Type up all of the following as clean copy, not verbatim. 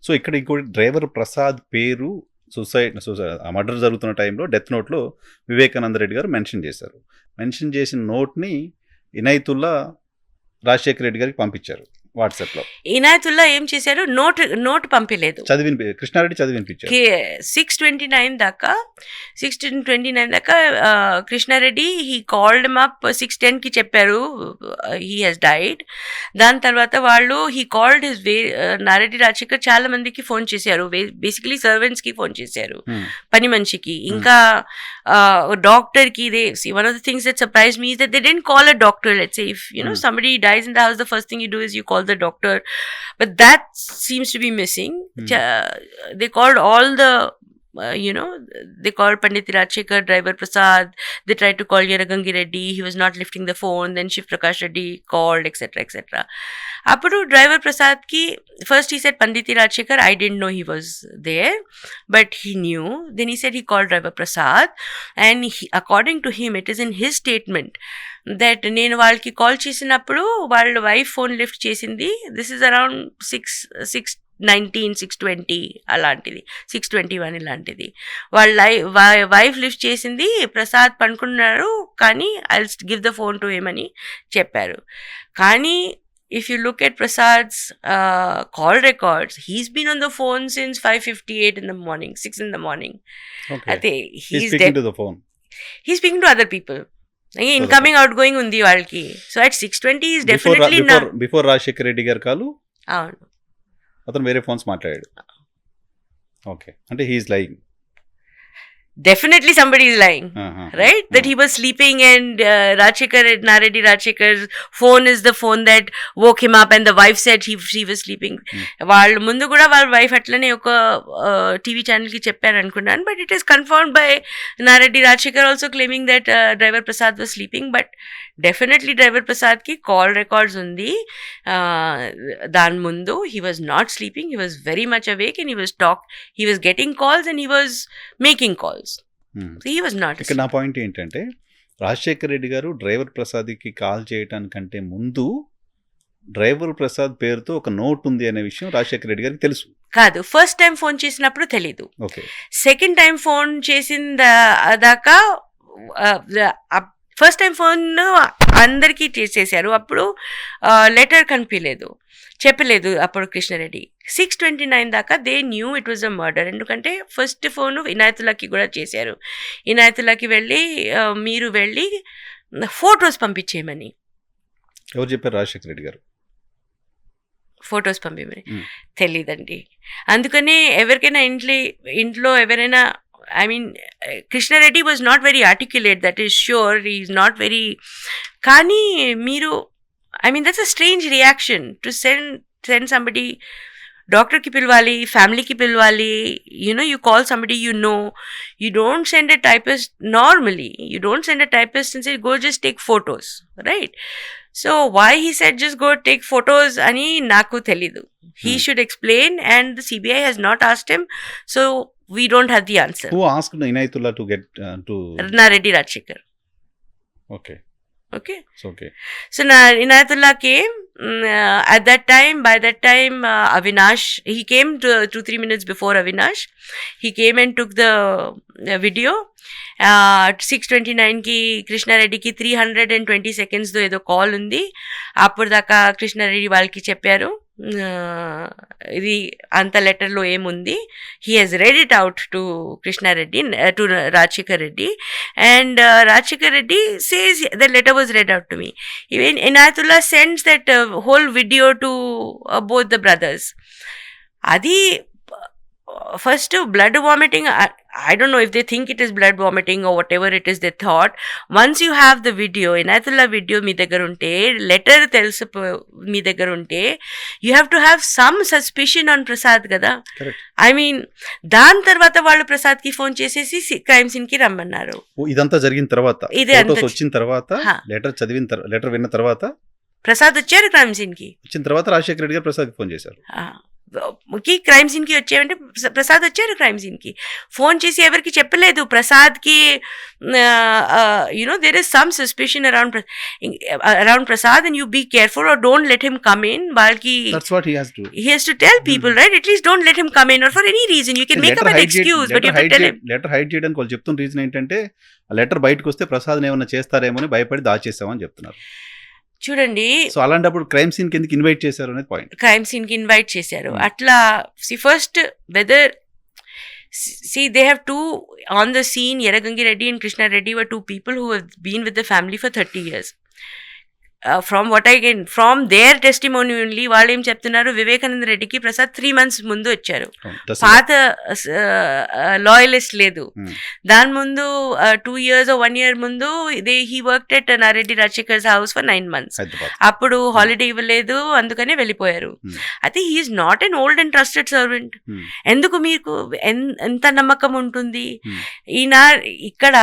So ఇక్కడ ఇంకోటి driver Prasad పేరు ఆ మర్డర్ జరుగుతున్న టైంలో డెత్ నోట్లో వివేకానంద రెడ్డి గారు మెన్షన్ చేశారు. మెన్షన్ చేసిన నోట్ని ఇనాయతుల్లా రాజశేఖర రెడ్డి గారికి పంపించారు వాట్సాప్లో. ఇనాయతుల్లా ఏం చేశారు, నోట్ పంపించలేదు, కృష్ణారెడ్డి చదివి వినిపించారు. 6:29 దాకా కృష్ణారెడ్డి హీ కాల్డ్ అప్ 6:10 చెప్పారు హీ హెస్ డైడ్. దాని తర్వాత వాళ్ళు he called his Nareddy Rajasekhar చాలా మందికి ఫోన్ చేశారు, బేసికలీ సర్వెంట్స్కి ఫోన్ చేశారు, పని మనిషికి, ఇంకా డాక్టర్కి. One of the things that surprise me is that they didn't call a doctor. Let's say if somebody dies in the house, the first thing you do is you call the doctor, but that seems to be missing. They called all the they called Pandit Rajshekar, driver Prasad, they tried to call Yeragangi Reddy, he was not lifting the phone, then Shiv Prakash Reddy called, etc. Appudu driver Prasad ki first he said Pandit Rajshekar, I didn't know he was there, but he knew. Then he said he called driver Prasad, and according to him it is in his statement that నేను వాళ్ళకి call చేసినప్పుడు వాళ్ళ wife phone lift చేసింది. This is around 6:19, 6:20 అలాంటిది, 6:21 ఇలాంటిది. వాళ్ళ wife lift చేసింది, ప్రసాద్ పనుకున్నారు కానీ I will give the phone to him అని చెప్పారు. కానీ if you look at Prasad's call records, he's been on the phone since 5:58 in the morning, 6 in the morning. Okay. He's speaking to the phone. He's speaking to other people. Incoming out going ఉంది వాళ్ళకి. So at 6:20 is definitely before Rajasekhara Reddy గారు కాలు. అవును, అతను వేరే phones మాట్లాడాడు. Okay, అంటే he is lying. Definitely somebody is lying, right? That he was sleeping and Naredi Rajshekhar's phone is the phone that woke him up and the wife said she was sleeping. వాళ్ళు ముందు కూడా వాళ్ళ wife అట్లనే ఒక TV ఛానల్కి చెప్పారు అనుకున్నాను, but it is confirmed by Nareddy Rajasekhar also claiming that driver Prasad was sleeping. But definitely driver ప్రసాద్కి కాల్ రికార్డ్స్ ఉంది. దాని ముందు he was not sleeping, he was very much awake and he was getting calls and he was making calls. ఇక్కడ నా point ఏంటంటే, రాజశేఖర రెడ్డి గారు driver ప్రసాద్కి call చేయటానికంటే ముందు డ్రైవర్ ప్రసాద్ పేరుతో ఒక నోట్ ఉంది అనే విషయం రాజశేఖర రెడ్డి గారికి తెలుసు కాదు. ఫస్ట్ టైం ఫోన్ చేసినప్పుడు తెలీదు. ఓకే, సెకండ్ టైం ఫోన్ చేసిన దాకా, ఫస్ట్ టైం ఫోన్ అందరికీ చేశారు, అప్పుడు లెటర్ కనిపించలేదు, చెప్పలేదు అప్పుడు కృష్ణారెడ్డి. 6:29 దాకా they knew it was a murder. ఎందుకంటే ఫస్ట్ ఫోను ఇనాయతుల్లాకి కూడా చేశారు. ఇనాయతుల్లాకి మీరు వెళ్ళి ఫొటోస్ పంపించేయమని. ఎవరు చెప్పారు? రాజశేఖర రెడ్డి గారు ఫొటోస్ పంపించమని. తెలీదండి. అందుకనే ఎవరికైనా ఇంట్లో ఎవరైనా, I mean, Krishnareddy was not very articulate, that is sure. He's not very... Kani, Miru... I mean, that's a strange reaction to send somebody... Doctor ki pilwali, family ki pilwali, you call somebody you don't send a typist normally. You don't send a typist and say, go just take photos, right? So why he said just go take photos ani naku telidu. He should explain, and the CBI has not asked him, so we don't have the answer. Who asked Inayatullah to get to... Naredi Rajshekar. Okay. So Inayatullah came at that time. By that time, Avinash, he came 2-3 minutes before Avinash. He came and took the video. 6:29 ki Krishnareddy ki 320 seconds దో ఏదో call ఉంది. అప్పుడు దాకా కృష్ణారెడ్డి వాళ్ళకి చెప్పారు, ఇది అంత లెటర్లో ఏముంది. He has read it out to Krishnareddy, to Rajasekhar Reddy, and Rajasekhar Reddy says the letter was read out to me. Even Inayatullah sends that whole video to both the brothers. అది first blood vomiting. I don't know if they think it is blood vomiting or whatever it is they thought. Once you have the video, Inayatullah video మీ దగ్గర ఉంటే, letter తెలుసు మీ దగ్గర ఉంటే, you have to have some suspicion on Prasad కదా. I mean, దాని తర్వాత వాళ్ళు ప్రసాద్కి phone చేసేసి క్రైమ్ సీన్కి రమ్మన్నారు. ఇదంతా జరిగిన తర్వాత, ఫోటోస్ వచ్చిన తర్వాత, లెటర్ విన్న తర్వాత ప్రసాద్ వచ్చారు క్రైమ్ సీన్కి. వచ్చిన తర్వాత రాజశేఖర రెడ్డి గారు ప్రసాద్కి ఫోన్ చేశారు. కి క్రైమ్ సీన్కి వచ్చేవంటే ప్రసాద్ వచ్చారు క్రైమ్ సీన్కి, ఫోన్ చేసి ఎవరికి చెప్పలేదు ప్రసాద్కి. There is some suspicion around Prasad and you be careful or don't let him come in. వాళ్ళకి That's what he has to. he has to tell people, right? At least don't let him come in, or for any reason you can make up an excuse, but you have to tell him. Letter hide చేయడానికి వాళ్ళు చెప్తున్న reason ఏంటంటే ఆ letter బయటకు వస్తే ప్రసాద్ ఏమన్నా చేస్తారేమో అని భయపడి దాచేసామని చెప్తున్నారు. చూడండి, సో అలాంటప్పుడు క్రైమ్ సీన్ కిందకి ఇన్వైట్ చేశారు అనేది పాయింట్. క్రైమ్ సీన్ కి ఇన్వైట్ చేశారు. అట్లా first whether they have two on the scene. Yeragangi Reddy and Krishna Reddy were two people who have been with the family for 30 years. From their testimony only, వాళ్ళు ఏం చెప్తున్నారు, వివేకానంద రెడ్డికి Prasad 3 months ముందు వచ్చారు. పాత లాయలిస్ట్ లేదు, దాని ముందు 2 years or 1 year ముందు he worked at Nareddy Rajasekhar's house for 9 months. అప్పుడు హాలిడే ఇవ్వలేదు, అందుకనే వెళ్ళిపోయారు. అయితే he is not an old and trusted servant. ఎందుకు మీకు ఎంత నమ్మకం ఉంటుంది? ఈయన ఇక్కడ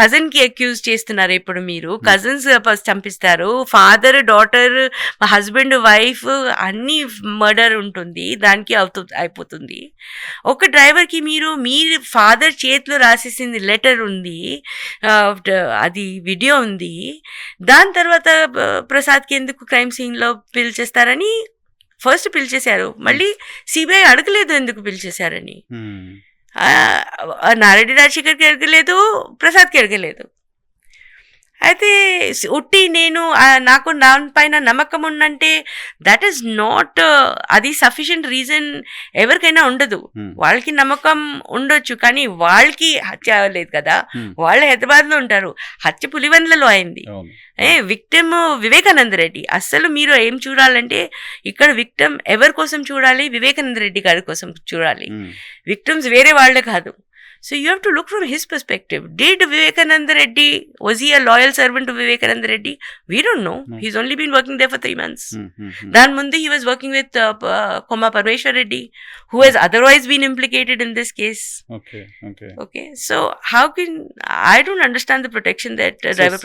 కజన్ కి అక్యూజ్ చేస్తున్నారు. ఇప్పుడు మీరు కజన్స్ చంపిస్తారు, ఫాదర్ డాటర్ హస్బెండ్ వైఫ్ అన్ని మర్డర్ ఉంటుంది, దానికి అయిపోతుంది. ఒక డ్రైవర్కి మీ ఫాదర్ చేతిలో రాసేసింది లెటర్ ఉంది, అది వీడియో ఉంది. దాని తర్వాత ప్రసాద్కి ఎందుకు క్రైమ్ సీన్లో పిలిచేస్తారని ఫస్ట్ పిలిచేశారు. మళ్ళీ సిబిఐ అడగలేదు ఎందుకు పిలిచేశారని. నారెడ్డి రాజశేఖర్కి అడగలేదు, ప్రసాద్కి అడగలేదు. అయితే ఉట్టి నాకు దానిపైన నమ్మకం ఉందంటే దట్ ఈస్ నాట్, అది సఫిషియంట్ రీజన్ ఎవరికైనా ఉండదు. వాళ్ళకి నమ్మకం ఉండొచ్చు, కానీ వాళ్ళకి హత్య అవ్వలేదు కదా, వాళ్ళు హైదరాబాద్లో ఉంటారు, హత్య పులివెందులలో అయింది. విక్టిమ్ వివేకానంద రెడ్డి. అస్సలు మీరు ఏం చూడాలంటే ఇక్కడ విక్టిమ్ ఎవరి కోసం చూడాలి, వివేకానంద రెడ్డి గారి కోసం చూడాలి. విక్టిమ్స్ వేరే వాళ్ళే కాదు. So you have to look from his perspective. Did Vivekananda Reddy, was he a loyal servant to Vivekananda Reddy? We don't know. No. He's only been working there for 3 months. Dan mundu he was working with Koma Parmeshwar Reddy, who has otherwise been implicated in this case. Okay. So how can, I don't understand the protection that driver